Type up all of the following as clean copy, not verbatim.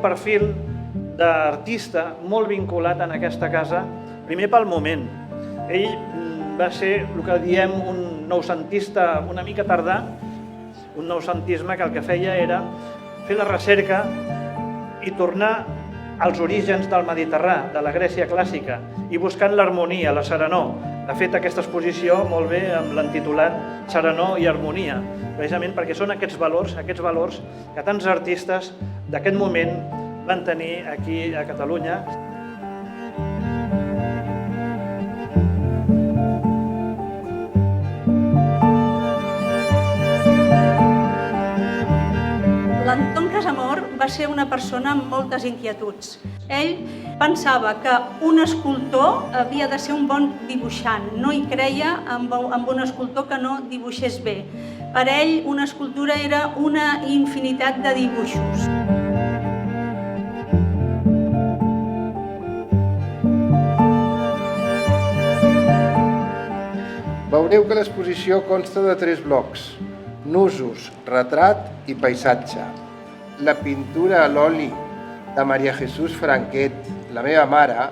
perfil d'artista molt vinculat en aquesta casa, primer pel moment. Ell va ser el que diem un noucentista una mica tardà, un noucentisme que el que feia era fer la recerca i tornar als orígens del Mediterrani, de la Grècia clàssica, i buscant l'harmonia, la serenor. Ha fet aquesta exposició molt bé amb l'intitulat Serenor i Harmonia, precisament perquè són aquests valors que tants artistes d'aquest moment van tenir aquí a Catalunya. L'Anton Casamor va ser una persona amb moltes inquietuds. Ell pensava que un escultor havia de ser un bon dibuixant. No hi creia en un escultor que no dibuixés bé. Per ell, una escultura era una infinitat de dibuixos. Veureu que l'exposició consta de 3 blocs: nusos, retrat i paisatge. La pintura a l'oli de Maria Jesús Franquet, la meva mare,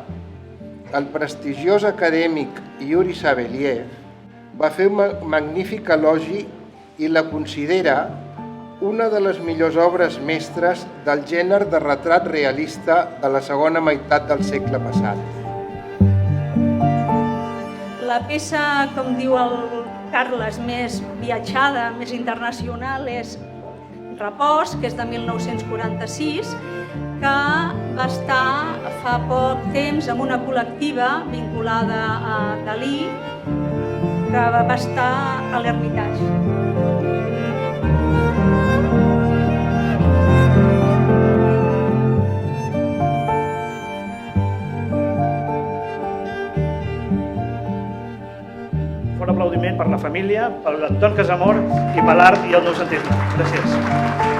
el prestigiós acadèmic Yuri Saveliev va fer un magnífic elogi i la considera una de les millors obres mestres del gènere de retrat realista de la segona meitat del segle passat. La peça, com diu el Carles, més viatjada, més internacional, és Repòs, que és de 1946, que va estar fa poc temps amb una col·lectiva vinculada a Dalí, que va estar a l'Hermitage. Un aplaudiment per la família, per l'Anton Casamor i per l'art i el noucentisme. Gràcies.